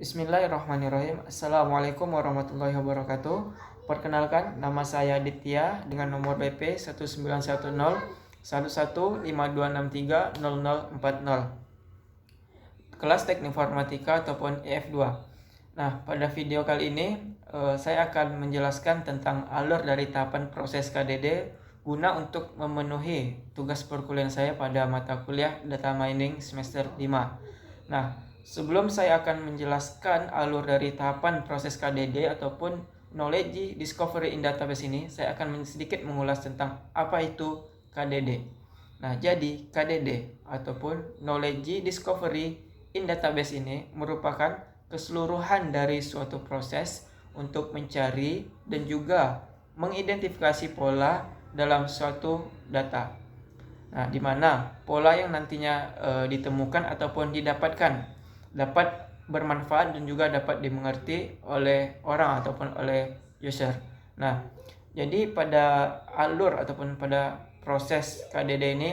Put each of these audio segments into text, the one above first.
Bismillahirrahmanirrahim. Assalamualaikum warahmatullahi wabarakatuh. Perkenalkan, nama saya Ditya dengan nomor BP 1910 1152630040. Kelas Teknik Informatika ataupun EF2. Nah, pada video kali ini saya akan menjelaskan tentang alur dari tahapan proses KDD guna untuk memenuhi tugas perkuliahan saya pada mata kuliah Data Mining semester 5. Nah, sebelum saya akan menjelaskan alur dari tahapan proses KDD ataupun Knowledge Discovery in Database ini, saya akan sedikit mengulas tentang apa itu KDD. Nah, jadi KDD ataupun Knowledge Discovery in Database ini merupakan keseluruhan dari suatu proses untuk mencari dan juga mengidentifikasi pola dalam suatu data. Nah, di mana pola yang nantinya ditemukan ataupun didapatkan dapat bermanfaat dan juga dapat dimengerti oleh orang ataupun oleh user. Nah, jadi pada alur ataupun pada proses KDD ini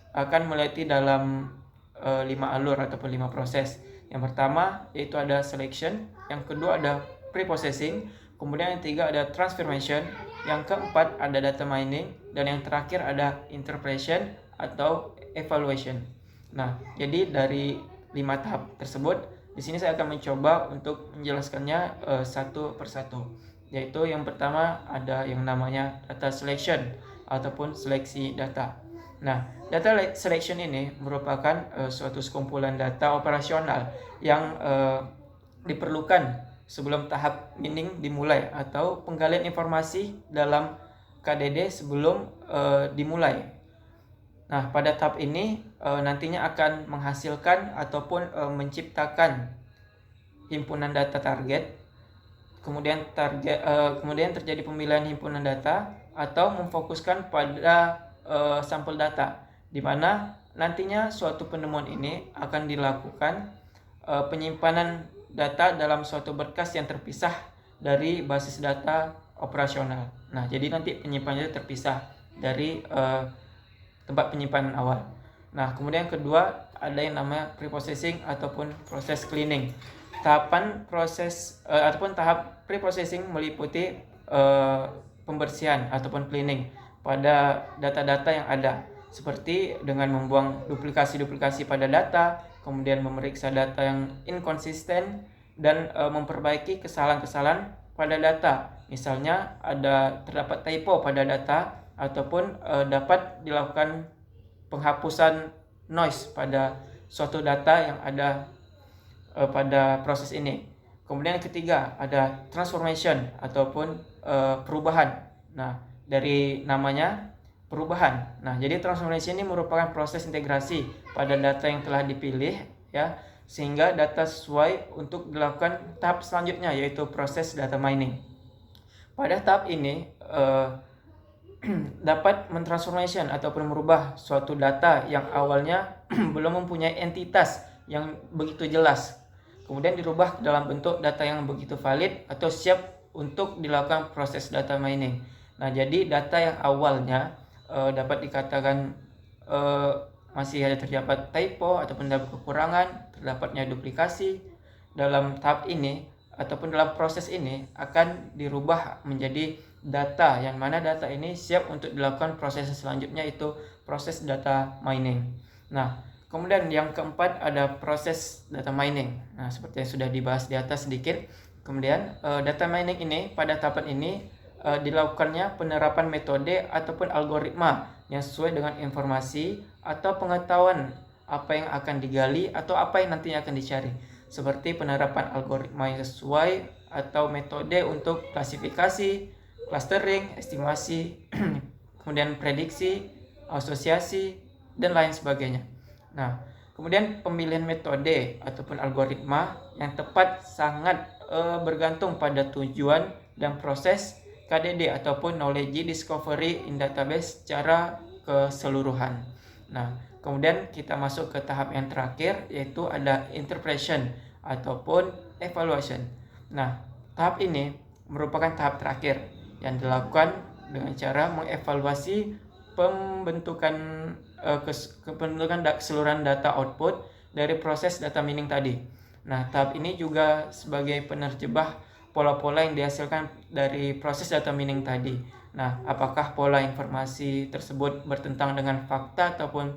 akan melewati dalam 5 alur ataupun 5 proses. Yang pertama yaitu ada selection, yang kedua ada preprocessing, kemudian yang ketiga ada transformation, yang keempat ada data mining, dan yang terakhir ada interpretation atau evaluation. Nah, jadi dari 5 tahap tersebut, di sini saya akan mencoba untuk menjelaskannya satu persatu. Yaitu yang pertama ada yang namanya data selection ataupun seleksi data. Nah, data selection ini merupakan suatu sekumpulan data operasional yang diperlukan sebelum tahap mining dimulai atau penggalian informasi dalam KDD sebelum dimulai. Nah, pada tahap ini nantinya akan menghasilkan ataupun menciptakan himpunan data target. Kemudian terjadi pemilihan himpunan data atau memfokuskan pada sampel data, di mana nantinya suatu penemuan ini akan dilakukan penyimpanan data dalam suatu berkas yang terpisah dari basis data operasional. Nah, jadi nanti penyimpanannya terpisah dari tempat penyimpanan awal. Nah, kemudian kedua ada yang namanya preprocessing ataupun proses cleaning. Tahapan proses ataupun tahap preprocessing meliputi pembersihan ataupun cleaning pada data-data yang ada, seperti dengan membuang duplikasi-duplikasi pada data, kemudian memeriksa data yang inkonsisten, dan memperbaiki kesalahan-kesalahan pada data. Misalnya terdapat typo pada data ataupun dapat dilakukan penghapusan noise pada suatu data yang ada pada proses ini. Kemudian yang ketiga ada transformation ataupun perubahan. Nah, dari namanya perubahan. Nah, jadi transformation ini merupakan proses integrasi pada data yang telah dipilih, ya, sehingga data sesuai untuk dilakukan tahap selanjutnya, yaitu proses data mining. Pada tahap ini dapat mentransformation ataupun merubah suatu data yang awalnya belum mempunyai entitas yang begitu jelas, kemudian dirubah dalam bentuk data yang begitu valid atau siap untuk dilakukan proses data mining. Nah, jadi data yang awalnya dapat dikatakan masih ada terdapat typo ataupun ada kekurangan, terdapatnya duplikasi, dalam tahap ini ataupun dalam proses ini akan dirubah menjadi data yang mana data ini siap untuk dilakukan proses selanjutnya, yaitu proses data mining. Nah, kemudian yang keempat ada proses data mining. Nah, seperti yang sudah dibahas di atas sedikit. Kemudian data mining ini pada tahapan ini dilakukannya penerapan metode ataupun algoritma yang sesuai dengan informasi atau pengetahuan apa yang akan digali atau apa yang nantinya akan dicari, seperti penerapan algoritma yang sesuai atau metode untuk klasifikasi, clustering, estimasi, kemudian prediksi, asosiasi, dan lain sebagainya. Nah, kemudian pemilihan metode ataupun algoritma yang tepat sangat bergantung pada tujuan dan proses KDD ataupun Knowledge Discovery in Database secara keseluruhan. Nah, kemudian kita masuk ke tahap yang terakhir, yaitu ada interpretation ataupun evaluation. Nah, tahap ini merupakan tahap terakhir yang dilakukan dengan cara mengevaluasi pembentukan keseluruhan data output dari proses data mining tadi. Nah, tahap ini juga sebagai penerjemah pola-pola yang dihasilkan dari proses data mining tadi. Nah, apakah pola informasi tersebut bertentangan dengan fakta ataupun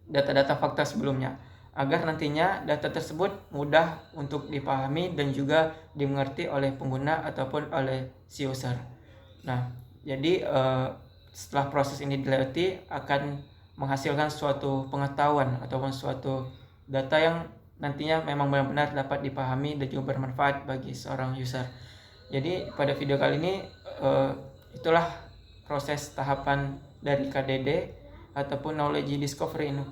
data-data fakta sebelumnya, agar nantinya data tersebut mudah untuk dipahami dan juga dimengerti oleh pengguna ataupun oleh si user. Nah, jadi setelah proses ini dilewati akan menghasilkan suatu pengetahuan ataupun suatu data yang nantinya memang benar-benar dapat dipahami dan juga bermanfaat bagi seorang user. Jadi pada video kali ini itulah proses tahapan dari KDD ataupun knowledge discovery in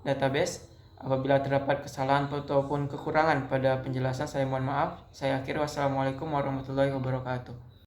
database. Apabila terdapat kesalahan ataupun kekurangan pada penjelasan, saya mohon maaf. Saya akhiri, wassalamualaikum warahmatullahi wabarakatuh.